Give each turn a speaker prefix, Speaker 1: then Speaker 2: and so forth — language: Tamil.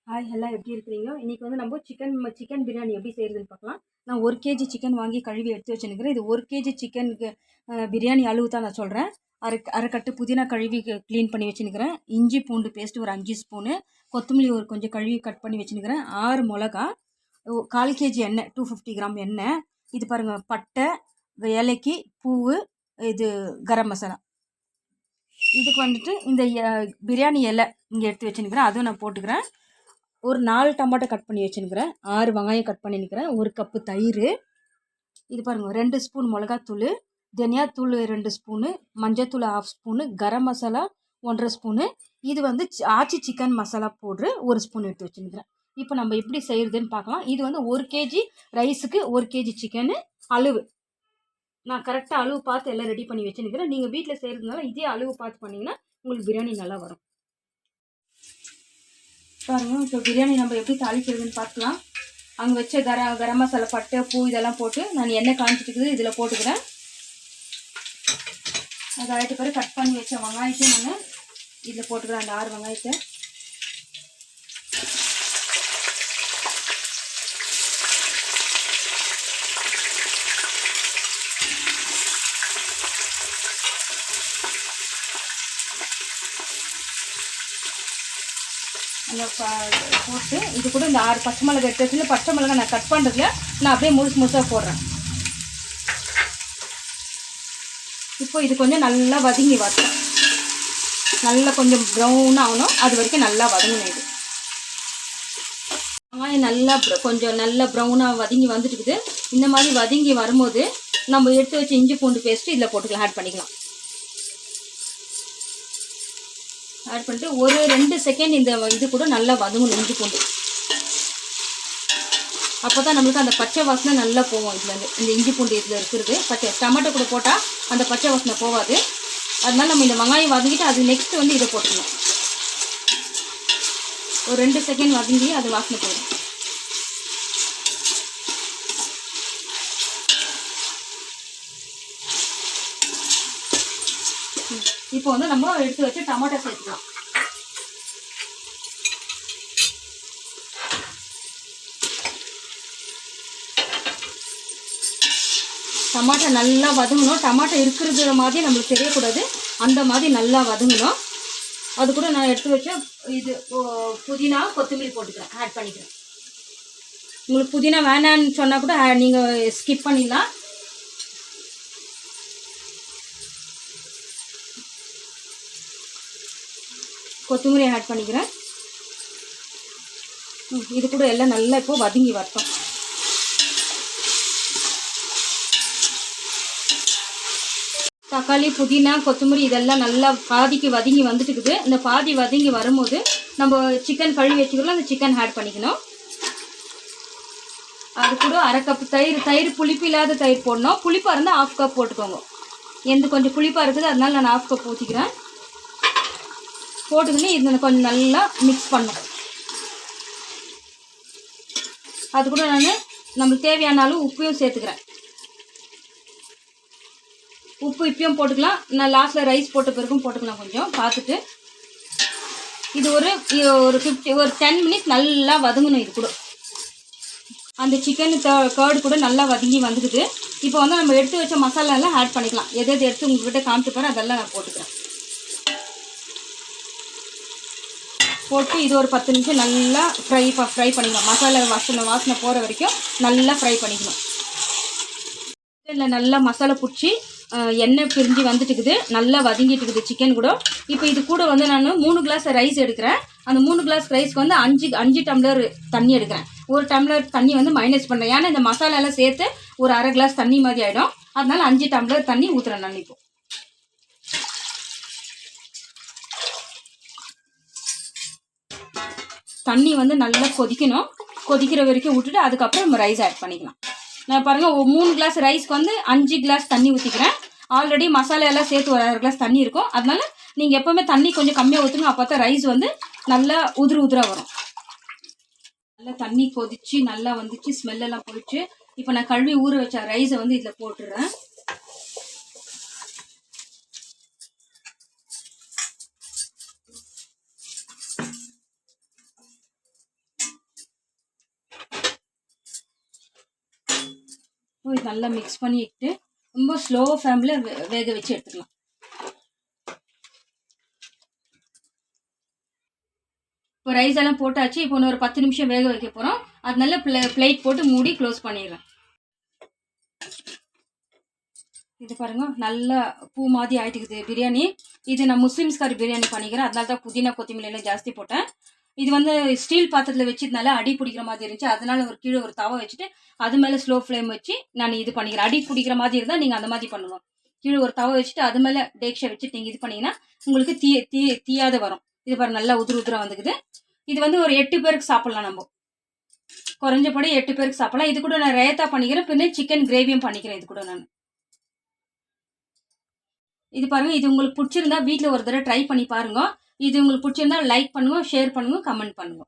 Speaker 1: ஹாய் எல்லாம் எப்படி இருக்கிறீங்க? இன்றைக்கி வந்து நம்ம சிக்கன் பிரியாணி எப்படி செய்கிறதுன்னு பார்க்கலாம். நான் 1 கேஜி சிக்கன் வாங்கி கழுவி எடுத்து வச்சுருக்கிறேன். இது 1 கேஜி சிக்கனுக்கு பிரியாணி அளவு தான் நான் சொல்கிறேன். அரை கட்டு புதினா கழுவி க்ளீன் பண்ணி வச்சுருக்கிறேன். இஞ்சி பூண்டு பேஸ்ட்டு ஒரு 5 ஸ்பூனு, கொத்தமல்லி ஒரு கொஞ்சம் கழுவி கட் பண்ணி வச்சுருக்கிறேன். 6 மிளகா, 1/4 கேஜி எண்ணெய், 250 கிராம் எண்ணெய். இது பாருங்கள், பட்டை, ஏலக்கி, பூவு, இது கரம் மசாலா. இதுக்கு வந்துட்டு இந்த பிரியாணி இலை இங்கே எடுத்து வச்சுருக்கிறேன், அதுவும் நான் போட்டுக்கிறேன். ஒரு 4 டமாட்டோ கட் பண்ணி வச்சுருக்கிறேன். 6 வெங்காயம் கட் பண்ணியிருக்கிறேன். 1 கப்பு தயிர். இது பாருங்கள், 2 ஸ்பூன் மிளகாத்தூள், தனியாத்தூள் 2 ஸ்பூனு, மஞ்சத்தூள் 1/2 ஸ்பூனு, கரம் மசாலா 1/2 ஸ்பூனு. இது வந்து ஆச்சி சிக்கன் மசாலா பவுட்ரு 1 ஸ்பூன் எடுத்து வச்சுருக்கிறேன். இப்போ நம்ம எப்படி செய்கிறதுன்னு பார்க்கலாம். இது வந்து 1 கேஜி ரைஸுக்கு 1 கேஜி சிக்கனு அளவு. நான் கரெக்டாக அளவு பார்த்து எல்லாம் ரெடி பண்ணி வச்சுருக்கிறேன். நீங்கள் வீட்டில் செய்கிறதுனால இதே அளவு பார்த்து பண்ணிங்கன்னா உங்களுக்கு பிரியாணி நல்லா வரும். பாருங்கள், இப்போ பிரியாணி நம்ம எப்படி தாளிக்கிறதுன்னு பார்க்கலாம். அங்கே வச்ச கரம் மசாலா, பட்டை, பூ இதெல்லாம் போட்டு நான் எண்ணெய் காஞ்சிட்டுக்குது இதில் போட்டுக்கிறேன். அது ஆகிட்ட பிறகு கட் பண்ணி வச்ச வெங்காயத்தையும் நான் இதில் போட்டுக்கிறேன். அந்த 6 வெங்காயத்தை போட்டு, இது கூட இந்த 6 பச்சை மிளகா எடுத்து வச்சு, பச்சை மிளகா நான் கட் பண்ணுறதுல நான் அப்படியே முழுசாக போடுறேன். இப்போ இது கொஞ்சம் நல்லா வதங்கி வரணும். நல்லா கொஞ்சம் ப்ரௌன் ஆகணும், அது வரைக்கும் நல்லா வதங்கணும். இது வெங்காயம் நல்லா கொஞ்சம் நல்லா ப்ரௌனாக வதங்கி வந்துட்டுக்குது. இந்த மாதிரி வதங்கி வரும்போது நம்ம எடுத்து வச்சு இஞ்சி பூண்டு பேஸ்ட்டு இதில் போட்டுக்கலாம், ஆட் பண்ணிக்கலாம். ஆட் பண்ணிட்டு ஒரு 2 செகண்ட் இந்த இது கூட நல்லா வதங்கணும், இஞ்சி பூண்டு. அப்போ தான் நம்மளுக்கு அந்த பச்சை வாசனை நல்லா போகும். இதுலேருந்து இந்த இஞ்சி பூண்டு இதில் இருக்கிறது பச்சை, டமாட்டோ கூட போட்டால் அந்த பச்சை வாசனை போகாது. அதனால நம்ம இந்த வெங்காயம் வதங்கிட்டு அது நெக்ஸ்ட்டு வந்து இதை போட்டுக்கணும். ஒரு 2 செகண்ட் வதங்கி அது வாசனை போயிடும். இப்போ வந்து நம்ம எடுத்து வச்சு டமாட்டோ சேர்த்துக்கலாம். டமாட்டோ நல்லா வதங்கணும். டமாட்டோ இருக்கிறது மாதிரி நம்மளுக்கு தெரியக்கூடாது, அந்த மாதிரி நல்லா வதங்கணும். அது கூட நான் எடுத்து வச்ச இது புதினா, கொத்தமல்லி போட்டுக்கிறேன், ஆட் பண்ணிக்கிறேன். உங்களுக்கு புதினா வேணான்னு சொன்னால் கூட நீங்கள் ஸ்கிப் பண்ணிடலாம். கொத்தமல்லி ஆட் பண்ணிக்கிறேன். இது கூட எல்லாம் நல்லா இப்போ வதங்கி வரட்டும். தக்காளி, புதினா, கொத்தமல்லி இதெல்லாம் நல்லா பாதிக்கு வதங்கி வந்துட்டுக்குது. இந்த பாதி வதங்கி வரும்போது நம்ம சிக்கன் கழுவி வச்சுக்கலாம், அந்த சிக்கன் ஆட் பண்ணிக்கணும். அது கூட 1/2 கப் தயிர் புளிப்பு இல்லாத தயிர் போடணும். புளிப்பாக இருந்தால் 1/2 கப் போட்டுக்கோங்க. எந்த கொஞ்சம் புளிப்பாக இருக்குது, அதனால நான் 1/2 கப் ஊற்றிக்கிறேன். போட்டுக்கின்னு இது கொஞ்சம் நல்லா மிக்ஸ் பண்ணணும். அது கூட நான் நம்மளுக்கு தேவையான அளவு உப்பையும் சேர்த்துக்கிறேன். உப்பு இப்பயும் போட்டுக்கலாம், நான் லாஸ்ட்டில் ரைஸ் போட்ட பிறகும் போட்டுக்கலாம், கொஞ்சம் பார்த்துட்டு. இது ஒரு 10 மினிட்ஸ் நல்லா வதங்கணும். இது கூட அந்த சிக்கன் கர்டு கூட நல்லா வதங்கி வந்துக்குது. இப்போ வந்து நம்ம எடுத்து வச்ச மசாலாலாம் ஆட் பண்ணிக்கலாம். எது எடுத்து உங்கள்கிட்ட காமிச்சு போகிறேன் அதெல்லாம் நான் போட்டுக்கிறேன். போட்டு இது ஒரு 10 நிமிஷம் நல்லா ஃப்ரை பண்ணிக்கலாம். மசாலா வாசனை போகிற வரைக்கும் நல்லா ஃப்ரை பண்ணிக்கணும். இல்லை, நல்லா மசாலா பிடிச்சி எண்ணெய் பிரிஞ்சு வந்துட்டுக்குது, நல்லா வதங்கிட்டுக்குது சிக்கன் கூட. இப்போ இது கூட வந்து நான் 3 கிளாஸ் ரைஸ் எடுக்கிறேன். அந்த 3 கிளாஸ் ரைஸ்க்கு வந்து 5 டம்ளர் தண்ணி எடுக்கிறேன். 1 டம்ளர் தண்ணி வந்து மைனஸ் பண்ணுறேன், ஏன்னா இந்த மசாலாலாம் சேர்த்து ஒரு 1/2 கிளாஸ் தண்ணி மாதிரி ஆகிடும். அதனால 5 டம்ளர் தண்ணி ஊற்றுறேன் நான். இப்போ தண்ணி வந்து நல்லா கொதிக்கணும். கொதிக்கிற வரைக்கும் விட்டுட்டு அதுக்கப்புறம் நம்ம ரைஸ் ஆட் பண்ணிக்கலாம். நான் பாருங்கள், 3 கிளாஸ் ரைஸ்க்கு வந்து 5 கிளாஸ் தண்ணி ஊற்றிக்கிறேன். ஆல்ரெடி மசாலா எல்லாம் சேர்த்து ஒரு 1/2 கிளாஸ் தண்ணி இருக்கும். அதனால நீங்கள் எப்போவுமே தண்ணி கொஞ்சம் கம்மியாக ஊற்றுங்க, அப்போ தான் ரைஸ் வந்து நல்லா உதிராக வரும். நல்லா தண்ணி கொதிச்சு நல்லா வந்துச்சு, ஸ்மெல்லெல்லாம் போயிடுச்சு. இப்போ நான் கழுவி ஊற வச்ச ரைஸை வந்து இதில் போட்டுடுறேன். இது நல்லா மிக்ஸ் பண்ணிட்டு ரொம்ப ஸ்லோ ஃப்ளேமில் வேக வச்சு எடுத்துக்கலாம். இப்போ ரைஸ் எல்லாம் போட்டாச்சு. இப்போ ஒரு 10 நிமிஷம் வேக வைக்க போகிறோம். அதனால பிளேட் போட்டு மூடி க்ளோஸ் பண்ணிடுறேன். இது பாருங்க, நல்லா பூ மாதிரி ஆயிட்டுக்குது பிரியாணி. இது நான் முஸ்லீம்ஸ்காரி பிரியாணி பண்ணிக்கிறேன், அதனால தான் புதினா கொத்தமல்லி எல்லாம் ஜாஸ்தி போட்டேன். இது வந்து ஸ்டீல் பாத்திரத்தில் வச்சதுனால அடி பிடிக்கிற மாதிரி இருந்துச்சு. அதனால கீழே ஒரு தவா வச்சுட்டு அது மேலே ஸ்லோ ஃப்ளேம் வச்சு நான் இது பண்ணிக்கிறேன். அடி பிடிக்கிற மாதிரி இருந்தால் நீங்கள் அந்த மாதிரி பண்ணணும். கீழே ஒரு தவா வச்சுட்டு அது மேலே டேக்ஷை வச்சுட்டு நீங்கள் இது பண்ணீங்கன்னா உங்களுக்கு தீயாத வரும். இது பாருங்க, நல்லா உதிர வந்துக்குது. இது வந்து ஒரு 8 பேருக்கு சாப்பிடலாம். நம்ம குறைஞ்சபடி 8 பேருக்கு சாப்பிடலாம். இது கூட நான் ரேத்தா பண்ணிக்கிறேன், பின்ன சிக்கன் கிரேவியும் பண்ணிக்கிறேன் இது கூட நான். இது பாருங்க, இது உங்களுக்கு பிடிச்சிருந்தா வீட்டில் ஒரு தடவை ட்ரை பண்ணி பாருங்க. இது உங்களுக்கு பிடிச்சிருந்தா லைக் பண்ணுங்க, ஷேர் பண்ணுங்க, கமெண்ட் பண்ணுங்க.